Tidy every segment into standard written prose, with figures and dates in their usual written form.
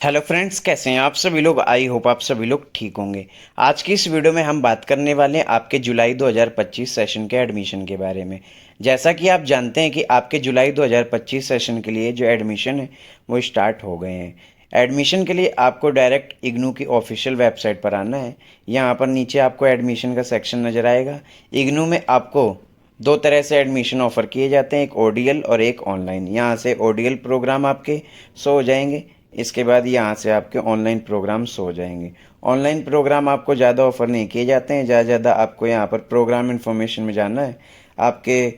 Hello friends, कैसे हैं आप सभी लोग। आई होप आप सभी लोग ठीक होंगे। आज की इस वीडियो में हम बात करने वाले हैं आपके जुलाई 2025 सेशन के एडमिशन के बारे में। जैसा कि आप जानते हैं कि आपके जुलाई 2025 सेशन के लिए जो एडमिशन है वो स्टार्ट हो गए हैं। एडमिशन के लिए आपको डायरेक्ट इग्नू की ऑफिशियल वेबसाइट पर आना है। यहाँ पर नीचे आपको एडमिशन का सेक्शन नज़र आएगा। इग्नू में आपको दो तरह से एडमिशन ऑफ़र किए जाते हैं, एक ओडीएल और एक ऑनलाइन। यहाँ से ओडीएल प्रोग्राम आपके शो हो जाएंगे, इसके बाद यहाँ से आपके ऑनलाइन प्रोग्राम शो हो जाएंगे। ऑनलाइन प्रोग्राम आपको ज़्यादा ऑफ़र नहीं किए जाते हैं, ज़्यादा आपको यहाँ पर प्रोग्राम इन्फॉर्मेशन में जाना है। आपके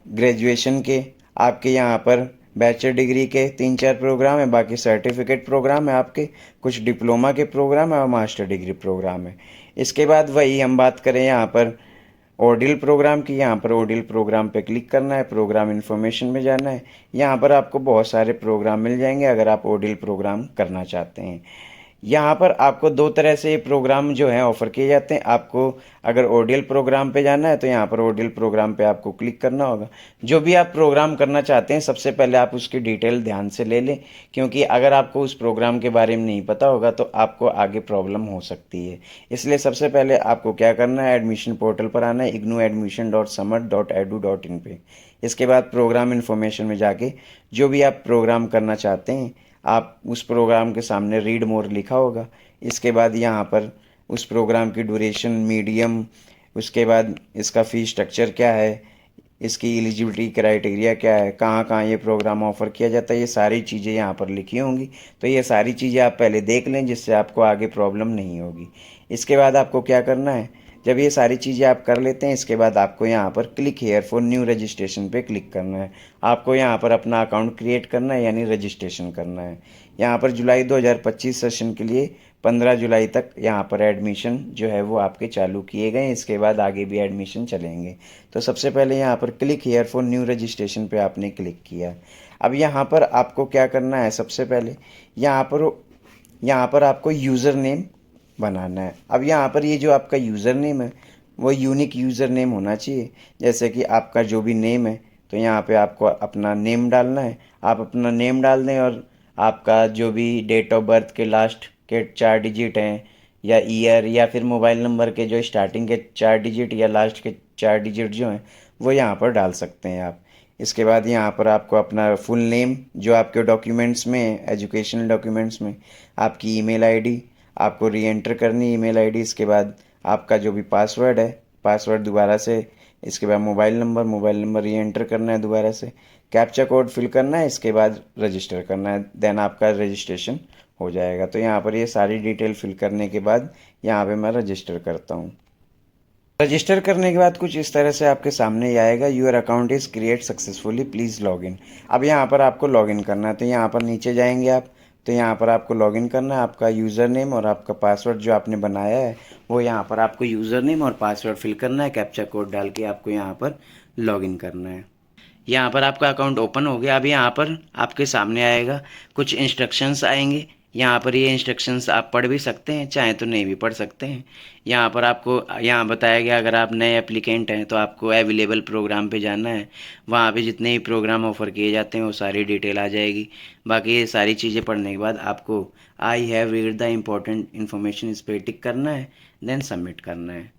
ग्रेजुएशन के, आपके यहाँ पर बैचलर डिग्री के 3-4 प्रोग्राम है, बाकी सर्टिफिकेट प्रोग्राम है, आपके कुछ डिप्लोमा के प्रोग्राम है और मास्टर डिग्री प्रोग्राम है। इसके बाद वही हम बात करें यहाँ पर ओडीएल प्रोग्राम की। यहाँ पर ओडीएल प्रोग्राम पे क्लिक करना है, प्रोग्राम इन्फॉर्मेशन में जाना है। यहाँ पर आपको बहुत सारे प्रोग्राम मिल जाएंगे अगर आप ओडीएल प्रोग्राम करना चाहते हैं। यहाँ पर आपको दो तरह से ये प्रोग्राम जो है ऑफ़र किए जाते हैं। आपको अगर ओडीएल प्रोग्राम पे जाना है तो यहाँ पर ओडीएल प्रोग्राम पे आपको क्लिक करना होगा। जो भी आप प्रोग्राम करना चाहते हैं सबसे पहले आप उसकी डिटेल ध्यान से ले लें, क्योंकि अगर आपको उस प्रोग्राम के बारे में नहीं पता होगा तो आपको आगे प्रॉब्लम हो सकती है। इसलिए सबसे पहले आपको क्या करना है, एडमिशन पोर्टल पर आना है, ignuadmission.samad.edu.in पे। इसके बाद प्रोग्राम इन्फॉर्मेशन में जाके जो भी आप प्रोग्राम करना चाहते हैं आप उस प्रोग्राम के सामने रीड मोर लिखा होगा। इसके बाद यहाँ पर उस प्रोग्राम की ड्यूरेशन, मीडियम, उसके बाद इसका फ़ी स्ट्रक्चर क्या है, इसकी एलिजिबिलिटी क्राइटेरिया क्या है, कहाँ कहाँ ये प्रोग्राम ऑफ़र किया जाता है, ये सारी चीज़ें यहाँ पर लिखी होंगी। तो ये सारी चीज़ें आप पहले देख लें जिससे आपको आगे प्रॉब्लम नहीं होगी। इसके बाद आपको क्या करना है, जब ये सारी चीज़ें आप कर लेते हैं इसके बाद आपको यहाँ पर click here for new registration पे क्लिक करना है। आपको यहाँ पर अपना अकाउंट क्रिएट करना है, यानी रजिस्ट्रेशन करना है। यहाँ पर जुलाई 2025 सेशन के लिए 15 जुलाई तक यहाँ पर एडमिशन जो है वो आपके चालू किए गए हैं। इसके बाद आगे भी एडमिशन चलेंगे। तो सबसे पहले यहाँ पर click here for new registration पे आपने क्लिक किया। अब यहाँ पर आपको क्या करना है, सबसे पहले यहाँ पर आपको यूज़र नेम बनाना है। अब यहाँ पर ये जो आपका यूज़र नेम है वो यूनिक यूज़र नेम होना चाहिए। जैसे कि आपका जो भी नेम है तो यहाँ पे आपको अपना नेम डालना है। आप अपना नेम डाल दें और आपका जो भी डेट ऑफ बर्थ के लास्ट के 4 डिजिट हैं, या ईयर, या फिर मोबाइल नंबर के जो स्टार्टिंग के 4 डिजिट या लास्ट के 4 डिजिट जो हैं वो यहाँ पर डाल सकते हैं आप। इसके बाद यहाँ पर आपको अपना फुल नेम जो आपके डॉक्यूमेंट्स में, एजुकेशनल डॉक्यूमेंट्स में, आपकी ईमेल आईडी आपको री एंटर करनी, ईमेल आईडी। इसके बाद आपका जो भी पासवर्ड है, पासवर्ड दोबारा से। इसके बाद मोबाइल नंबर री एंटर करना है दोबारा से। कैप्चा कोड फिल करना है, इसके बाद रजिस्टर करना है। देन आपका रजिस्ट्रेशन हो जाएगा। तो यहाँ पर ये सारी डिटेल फिल करने के बाद यहाँ पे मैं रजिस्टर करता हूँ। रजिस्टर करने के बाद कुछ इस तरह से आपके सामने ही आएगा, your account is create successfully, please login. अब यहाँ पर आपको लॉगिन करना है, तो यहाँ पर नीचे जाएंगे आप, तो यहाँ पर आपको लॉगिन करना है। आपका यूज़र नेम और आपका पासवर्ड जो आपने बनाया है वो यहाँ पर आपको यूज़र नेम और पासवर्ड फिल करना है। कैप्चा कोड डाल के आपको यहाँ पर लॉगिन करना है। यहाँ पर आपका अकाउंट ओपन हो गया। अब यहाँ पर आपके सामने आएगा, कुछ इंस्ट्रक्शंस आएंगे। यहाँ पर ये इंस्ट्रक्शंस आप पढ़ भी सकते हैं, चाहे तो नहीं भी पढ़ सकते हैं। यहाँ पर आपको यहाँ बताया गया अगर आप नए एप्लीकेंट हैं तो आपको अवेलेबल प्रोग्राम पे जाना है। वहाँ पे जितने भी प्रोग्राम ऑफ़र किए जाते हैं वो सारी डिटेल आ जाएगी। बाकी ये सारी चीज़ें पढ़ने के बाद आपको I have read the important information इस पर टिक करना है, देन सबमिट करना है।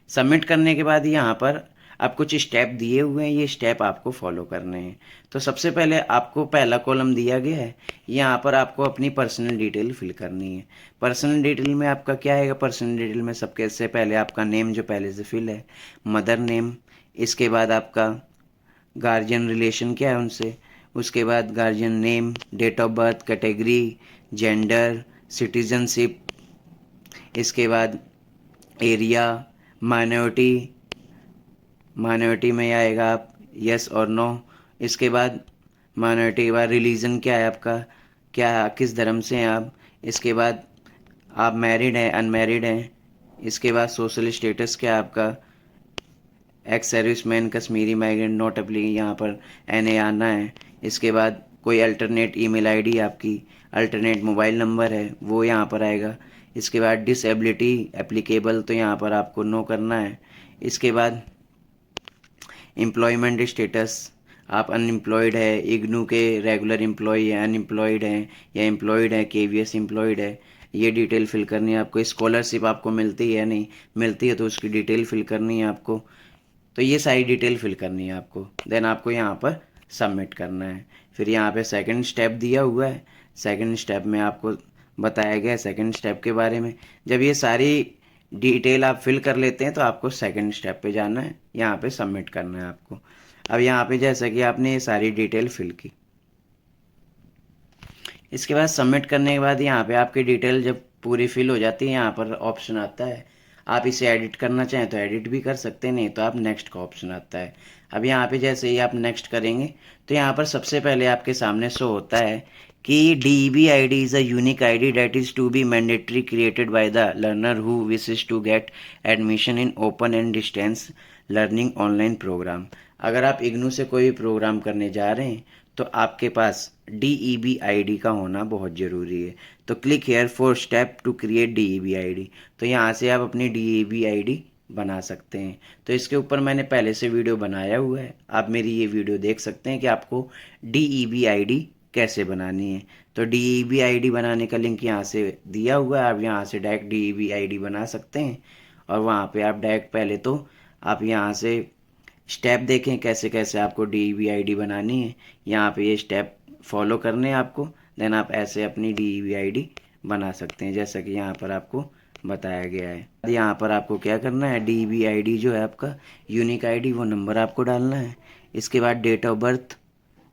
सबमिट करने के बाद यहाँ पर आप कुछ स्टेप दिए हुए हैं, ये स्टेप आपको फॉलो करने हैं। तो सबसे पहले आपको पहला कॉलम दिया गया है, यहाँ पर आपको अपनी पर्सनल डिटेल फिल करनी है। पर्सनल डिटेल में आपका क्या आएगा, पर्सनल डिटेल में सबके से पहले आपका नेम जो पहले से फिल है, मदर नेम। इसके बाद आपका गार्जियन रिलेशन क्या है उनसे, उसके बाद guardian name, date of birth, category, gender, citizenship. इसके बाद एरिया, माइनॉरिटी, माइनॉरिटी में आएगा आप यस और नो। इसके बाद माइनॉरिटी के बाद रिलीजन क्या है आपका, क्या किस धर्म से हैं आप। इसके बाद आप मैरिड हैं, अनमैरिड हैं। इसके बाद सोशल स्टेटस क्या है आपका, ex serviceman, Kashmiri migrant, not apply, यहाँ पर एन आना है। इसके बाद कोई अल्टरनेट ईमेल आईडी आपकी, अल्टरनेट मोबाइल नंबर है वो यहाँ पर आएगा। इसके बाद डिसेबिलिटी एप्लीकेबल, तो यहाँ पर आपको नो करना है। इसके बाद एम्प्लॉयमेंट स्टेटस, आप अनएम्प्लॉयड है, इग्नू के रेगुलर एम्प्लॉय है, अनएम्प्लॉयड हैं या एम्प्लॉयड है, केवीएस एम्प्लॉयड है, ये डिटेल फिल करनी है आपको। स्कॉलरशिप आपको मिलती है नहीं मिलती है तो उसकी डिटेल फिल करनी है आपको। तो ये सारी डिटेल फिल करनी है आपको, देन आपको यहाँ पर सबमिट करना है। फिर यहाँ पे सेकंड स्टेप दिया हुआ है, सेकंड स्टेप में आपको बताया गया है सेकंड स्टेप के बारे में। जब ये सारी डिटेल आप फिल कर लेते हैं तो आपको सेकंड स्टेप पे जाना है, यहाँ पे सबमिट करना है आपको। अब यहाँ पे जैसा कि आपने ये सारी डिटेल फिल की, इसके बाद सबमिट करने के बाद यहाँ पे आपकी डिटेल जब पूरी फिल हो जाती है, यहाँ पर ऑप्शन आता है, आप इसे एडिट करना चाहें तो एडिट भी कर सकते हैं, नहीं तो आप नेक्स्ट का ऑप्शन आता है। अब यहाँ पे जैसे ही आप नेक्स्ट करेंगे तो यहाँ पर सबसे पहले आपके सामने शो होता है कि DEB-ID is a unique ID that is to be mandatory created by the learner who wishes to get admission in open and distance learning online program। अगर आप इग्नू से कोई भी प्रोग्राम करने जा रहे हैं तो आपके पास DEB-ID का होना बहुत ज़रूरी है। तो click here for step two create DEB-ID। तो यहाँ से आप अपनी DEB-ID बना सकते हैं। तो इसके ऊपर मैंने पहले से वीडियो बनाया हुआ है, आप मेरी ये वीडियो देख सकते हैं कि आपको DEB-ID कैसे बनानी है। तो DEB-ID बनाने का लिंक यहाँ से दिया हुआ है, आप यहाँ से डायरेक्ट DEB-ID बना सकते हैं। और वहाँ पे आप डायरेक्ट पहले तो आप यहाँ से स्टेप देखें कैसे कैसे आपको DEB-ID बनानी है, यहाँ पे ये स्टेप फॉलो करने हैं आपको, देन आप ऐसे अपनी DEB-ID बना सकते हैं जैसा कि यहाँ पर आपको बताया गया है। यहाँ पर आपको क्या करना है, DEB-ID जो है आपका यूनिक ID वो नंबर आपको डालना है। इसके बाद डेट ऑफ बर्थ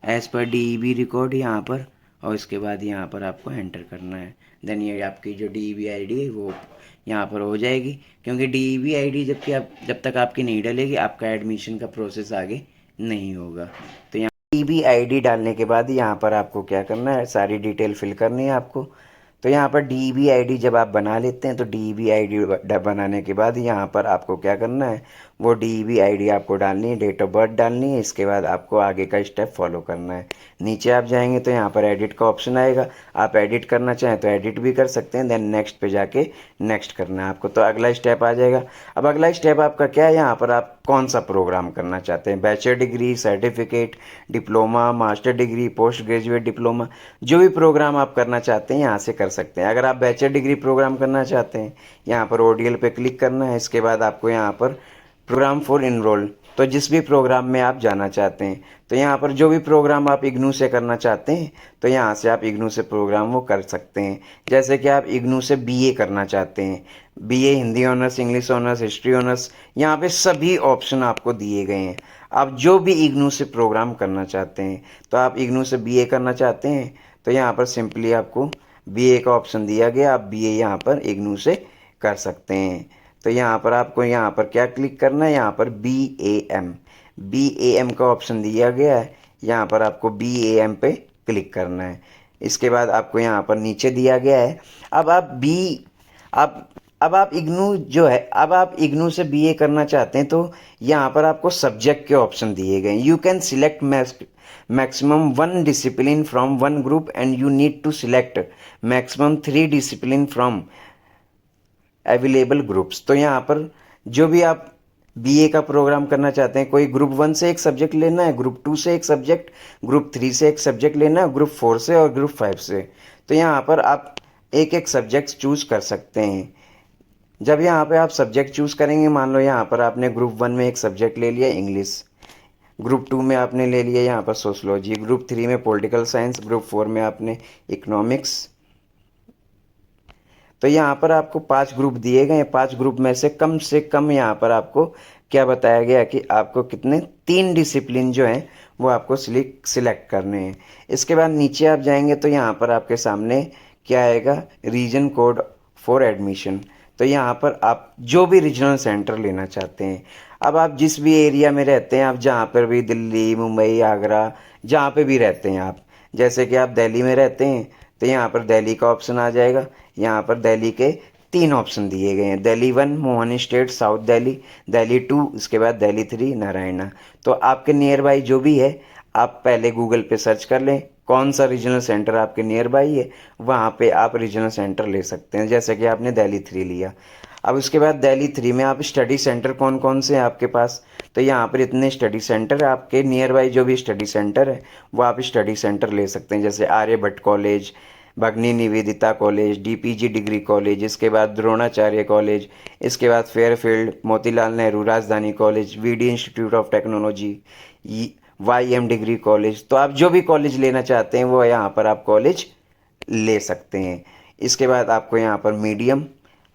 एज़ पर DEB रिकॉर्ड यहाँ पर, और इसके बाद यहाँ पर आपको एंटर करना है। देन ये आपकी जो DEB-ID है वो यहाँ पर हो जाएगी, क्योंकि DEB-ID जब तक आपकी नहीं डलेगी आपका एडमिशन का प्रोसेस आगे नहीं होगा। तो यहाँ DEB-ID डालने के बाद यहाँ पर आपको क्या करना है, सारी डिटेल फिल करनी है आपको। तो यहाँ पर DEB-ID जब आप बना लेते हैं तो DEB-ID बनाने के बाद यहाँ पर आपको क्या करना है, वो DEB-ID आपको डालनी है, डेट ऑफ बर्थ डालनी है। इसके बाद आपको आगे का स्टेप फॉलो करना है। नीचे आप जाएंगे तो यहाँ पर एडिट का ऑप्शन आएगा, आप एडिट करना चाहें तो एडिट भी कर सकते हैं। देन नेक्स्ट पे जाके नेक्स्ट करना है आपको, तो अगला स्टेप आ जाएगा। अब अगला स्टेप आपका क्या है, यहाँ पर आप कौन सा प्रोग्राम करना चाहते हैं, bachelor degree, certificate, diploma, master degree, post graduate diploma, जो भी प्रोग्राम आप करना चाहते हैं यहाँ से कर सकते हैं। अगर आप बैचलर डिग्री प्रोग्राम करना चाहते हैं यहाँ पर ODL पे क्लिक करना है। इसके बाद आपको यहाँ पर प्रोग्राम फॉर इनरोल, तो जिस भी प्रोग्राम में आप जाना चाहते हैं, तो यहाँ पर जो भी प्रोग्राम आप इग्नू से करना चाहते हैं तो यहाँ से आप इग्नू से प्रोग्राम वो कर सकते हैं। जैसे कि आप इग्नू से BA करना चाहते हैं, BA Hindi honours, English honours, history honours, यहाँ पे सभी ऑप्शन आपको दिए गए हैं। आप जो भी इग्नू से प्रोग्राम करना चाहते हैं, तो आप इग्नू से BA करना चाहते हैं तो यहाँ पर सिंपली आपको BA का ऑप्शन दिया गया, आप BA यहाँ पर इग्नू से कर सकते हैं। तो यहाँ पर आपको यहाँ पर क्या क्लिक करना है, यहाँ पर BAM का ऑप्शन दिया गया है, यहाँ पर आपको BAM पे क्लिक करना है। इसके बाद आपको यहाँ पर नीचे दिया गया है, अब आप इग्नू जो है, अब आप इग्नू से BA करना चाहते हैं तो यहाँ पर आपको सब्जेक्ट के ऑप्शन दिए गए हैं। You can select maximum 1 discipline from 1 group and you need to select maximum 3 discipline from available groups. तो यहाँ पर जो भी आप BA का प्रोग्राम करना चाहते हैं, कोई ग्रुप 1 से एक सब्जेक्ट लेना है, ग्रुप 2 से एक सब्जेक्ट, ग्रुप 3 से एक सब्जेक्ट लेना है, ग्रुप 4 से और ग्रुप 5 से, तो यहाँ पर आप एक एक सब्जेक्ट चूज़ कर सकते हैं। जब यहाँ पे आप सब्जेक्ट चूज़ करेंगे, मान लो यहाँ पर आपने ग्रुप 1 में एक सब्जेक्ट ले लिया इंग्लिश, ग्रुप 2 में आपने ले लिया यहाँ पर सोशलॉजी, ग्रुप 3 में पॉलिटिकल साइंस, ग्रुप 4 में आपने इकोनॉमिक्स। तो यहाँ पर आपको 5 ग्रुप दिए गए हैं, 5 ग्रुप में से कम यहाँ पर आपको क्या बताया गया कि आपको कितने 3 डिसिप्लिन जो हैं वो आपको सिलेक्ट करने हैं। इसके बाद नीचे आप जाएंगे तो यहाँ पर आपके सामने क्या आएगा, रीजन कोड फॉर एडमिशन। तो यहाँ पर आप जो भी रीजनल सेंटर लेना चाहते हैं, अब आप जिस भी एरिया में रहते हैं, आप जहाँ पर भी, दिल्ली, मुंबई, आगरा, जहाँ पे भी रहते हैं आप, जैसे कि आप दिल्ली में रहते हैं तो यहाँ पर दिल्ली का ऑप्शन आ जाएगा। यहाँ पर दिल्ली के 3 ऑप्शन दिए गए हैं, दिल्ली 1 मोहन स्टेट साउथ दिल्ली, दिल्ली 2, इसके बाद दिल्ली 3 नारायणा। तो आपके नियर बाई जो भी है आप पहले गूगल पे सर्च कर लें कौन सा रीजनल सेंटर आपके नियर बाई है, वहाँ पे आप रीजनल सेंटर ले सकते हैं। जैसे कि आपने दिल्ली 3 लिया। अब उसके बाद दिल्ली 3 में आप स्टडी सेंटर कौन कौन से हैं आपके पास, तो यहाँ पर इतने स्टडी सेंटर है आपके नियर बाई, जो भी स्टडी सेंटर है वो आप स्टडी सेंटर ले सकते हैं, जैसे Aryabhatta college, Bhagini Nivedita college, DPG degree college, इसके बाद द्रोणाचार्य कॉलेज, इसके बाद Fairfield, Motilal Nehru Rajdhani college, VD institute of technology, YM degree college. तो आप जो भी कॉलेज लेना चाहते हैं वो यहाँ पर आप कॉलेज ले सकते हैं। इसके बाद आपको यहाँ पर मीडियम,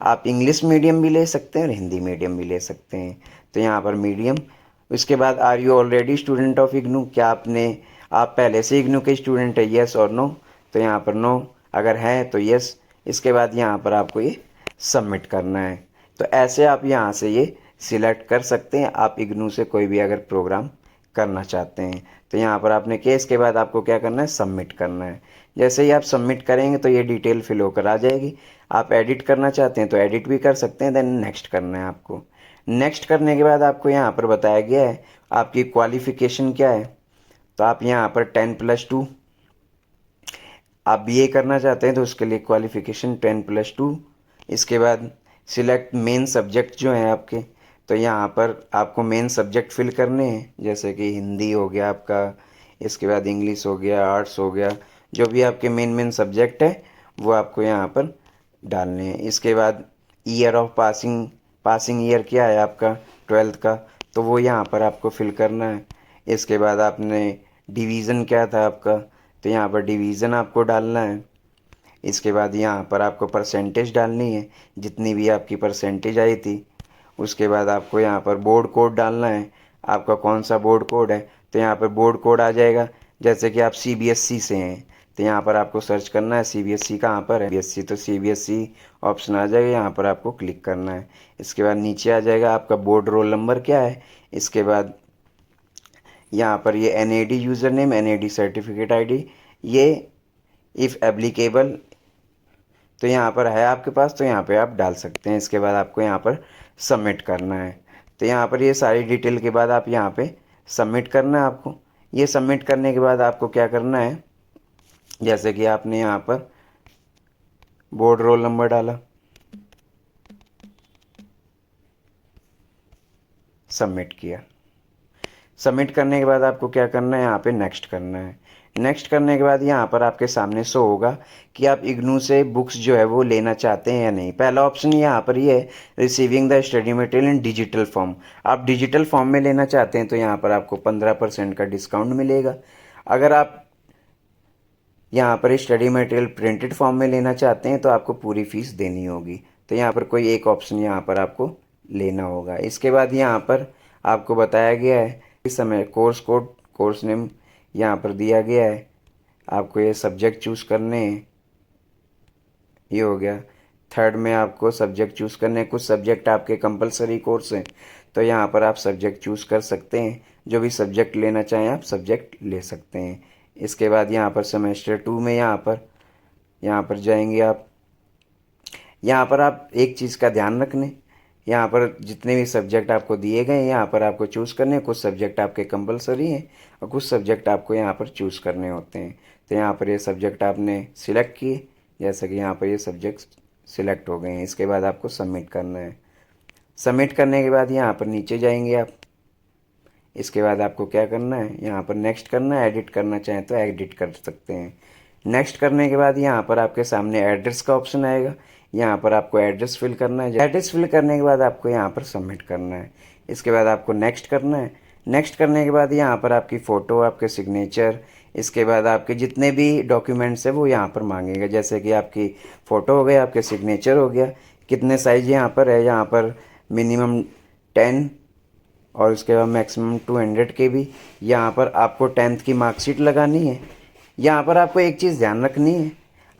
आप इंग्लिश मीडियम भी ले सकते हैं और हिंदी मीडियम भी ले सकते हैं, तो यहाँ पर मीडियम। उसके बाद are you already student of IGNOU, क्या आप पहले से इग्नू के स्टूडेंट है, येस और नो, तो यहाँ पर नो, अगर हैं तो येस। इसके बाद यहाँ पर आपको ये सबमिट करना है। तो ऐसे आप यहाँ से ये सिलेक्ट कर सकते हैं, आप इग्नू से कोई भी अगर प्रोग्राम करना चाहते हैं। तो यहाँ पर आपने किया, इसके बाद आपको क्या करना है, सबमिट करना है। जैसे ही आप सबमिट करेंगे तो ये डिटेल फिल होकर आ जाएगी। आप एडिट करना चाहते हैं तो एडिट भी कर सकते हैं, देन नेक्स्ट करना है आपको। नेक्स्ट करने के बाद आपको यहाँ पर बताया गया है आपकी क्वालिफ़िकेशन क्या है, तो आप यहाँ पर 10+2, आप बीए करना चाहते हैं तो उसके लिए क्वालिफ़िकेशन 10+2। इसके बाद सिलेक्ट मेन सब्जेक्ट जो हैं आपके, तो यहाँ पर आपको मेन सब्जेक्ट फिल करने हैं, जैसे कि हिंदी हो गया आपका, इसके बाद इंग्लिश हो गया, आर्ट्स हो गया, जो भी आपके मेन सब्जेक्ट है वो आपको यहाँ पर डालने हैं। इसके बाद ईयर ऑफ पासिंग ईयर क्या है आपका 12th का, तो वो यहाँ पर आपको फिल करना है। इसके बाद आपने डिवीज़न क्या था आपका, तो यहाँ पर डिवीज़न आपको डालना है। इसके बाद यहाँ पर आपको परसेंटेज डालनी है, जितनी भी आपकी परसेंटेज आई थी। उसके बाद आपको यहाँ पर बोर्ड कोड डालना है, आपका कौन सा बोर्ड कोड है, तो यहाँ पर बोर्ड कोड आ जाएगा। जैसे कि आप CBSE से हैं तो यहाँ पर आपको सर्च करना है CBSE कहाँ पर है, CBSE तो CBSE ऑप्शन आ जाएगा, यहाँ पर आपको क्लिक करना है। इसके बाद नीचे आ जाएगा आपका बोर्ड रोल नंबर क्या है। इसके बाद यहाँ पर ये NAD user name, NAD certificate ID, ये इफ़ एप्लीकेबल, तो यहाँ पर है आपके पास, तो यहाँ पे आप डाल सकते हैं। इसके बाद आपको यहाँ पर सबमिट करना है। तो यहाँ पर ये सारी डिटेल के बाद आप यहाँ पे सबमिट करना है आपको। ये सबमिट करने के बाद आपको क्या करना है, जैसे कि आपने यहाँ पर बोर्ड रोल नंबर डाला, सबमिट किया। सबमिट करने के बाद आपको क्या करना है, यहाँ पे नेक्स्ट करना है। नेक्स्ट करने के बाद यहाँ पर आपके सामने शो होगा कि आप इग्नू से बुक्स जो है वो लेना चाहते हैं या नहीं। पहला ऑप्शन यहाँ पर ये है receiving the study material in digital form. आप डिजिटल फॉर्म में लेना चाहते हैं तो यहाँ पर आपको 15% का डिस्काउंट मिलेगा। अगर आप यहाँ पर स्टडी मटेरियल प्रिंटेड फॉर्म में लेना चाहते हैं तो आपको पूरी फीस देनी होगी। तो यहाँ पर कोई एक ऑप्शन यहाँ पर आपको लेना होगा। इसके बाद यहाँ पर आपको बताया गया है इस समय कोर्स कोड, कोर्स नेम यहाँ पर दिया गया है, आपको ये सब्जेक्ट चूज़ करने हैं। ये हो गया। थर्ड में आपको सब्जेक्ट चूज़ करने हैं। कुछ सब्जेक्ट आपके कंपलसरी कोर्स हैं तो यहाँ पर आप सब्जेक्ट चूज़ कर सकते हैं, जो भी सब्जेक्ट लेना चाहें आप सब्जेक्ट ले सकते हैं। इसके बाद यहाँ पर सेमेस्टर 2 में यहाँ पर जाएंगे आप। यहाँ पर आप एक चीज़ का ध्यान रखने, यहाँ पर जितने भी सब्जेक्ट आपको दिए गए हैं यहाँ पर आपको चूज़ करने हैं। कुछ सब्जेक्ट आपके कंपलसरी हैं और कुछ सब्जेक्ट आपको यहाँ पर चूज़ करने होते हैं। तो यहाँ पर ये सब्जेक्ट आपने सिलेक्ट किए, जैसे कि यहाँ पर ये सब्जेक्ट सिलेक्ट हो गए हैं। इसके बाद आपको सबमिट करना है। सबमिट करने के बाद यहाँ पर नीचे जाएंगे आप। इसके बाद आपको क्या करना है, यहाँ पर नेक्स्ट करना है। एडिट करना चाहें तो एडिट कर सकते हैं। नेक्स्ट करने के बाद यहाँ पर आपके सामने एड्रेस का ऑप्शन आएगा, यहाँ पर आपको एड्रेस फिल करना है। एड्रेस फिल करने के बाद आपको यहाँ पर सबमिट करना है। इसके बाद आपको नेक्स्ट करना है। नेक्स्ट करने के बाद यहाँ पर आपकी फ़ोटो, आपके सिग्नेचर, इसके बाद आपके जितने भी डॉक्यूमेंट्स है वो यहाँ पर मांगेगा, जैसे कि आपकी फ़ोटो हो गया, आपके सिग्नेचर हो गया, कितने साइज यहाँ पर है, यहाँ पर मिनिमम 10 और उसके बाद मैक्सिमम 200 KB। यहाँ पर आपको 10th की मार्कशीट लगानी है। यहाँ पर आपको एक चीज़ ध्यान रखनी है,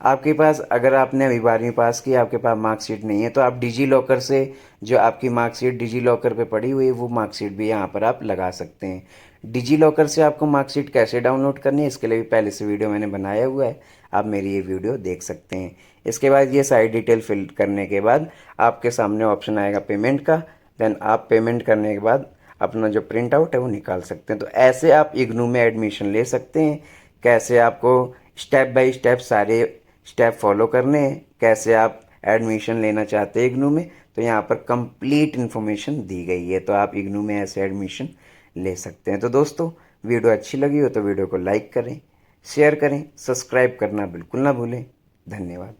आपके पास अगर आपने अभी 12वीं पास की, आपके पास मार्कशीट नहीं है तो आप डिजी लॉकर से जो आपकी मार्कशीट डिजी लॉकर पे पड़ी हुई है वो मार्कशीट भी यहाँ पर आप लगा सकते हैं। डिजी लॉकर से आपको मार्कशीट कैसे डाउनलोड करनी है इसके लिए भी पहले से वीडियो मैंने बनाया हुआ है, आप मेरी ये वीडियो देख सकते हैं। इसके बाद ये सारी डिटेल फिल करने के बाद आपके सामने ऑप्शन आएगा पेमेंट का। देन आप पेमेंट करने के बाद अपना जो प्रिंट आउट है वो निकाल सकते हैं। तो ऐसे आप इग्नू में एडमिशन ले सकते हैं। कैसे आपको स्टेप बाय स्टेप सारे स्टेप फॉलो करने हैं, कैसे आप एडमिशन लेना चाहते हैं इग्नू में, तो यहाँ पर कंप्लीट इन्फॉर्मेशन दी गई है, तो आप इग्नू में ऐसे एडमिशन ले सकते हैं। तो दोस्तों, वीडियो अच्छी लगी हो तो वीडियो को लाइक करें, शेयर करें, सब्सक्राइब करना बिल्कुल ना भूलें। धन्यवाद।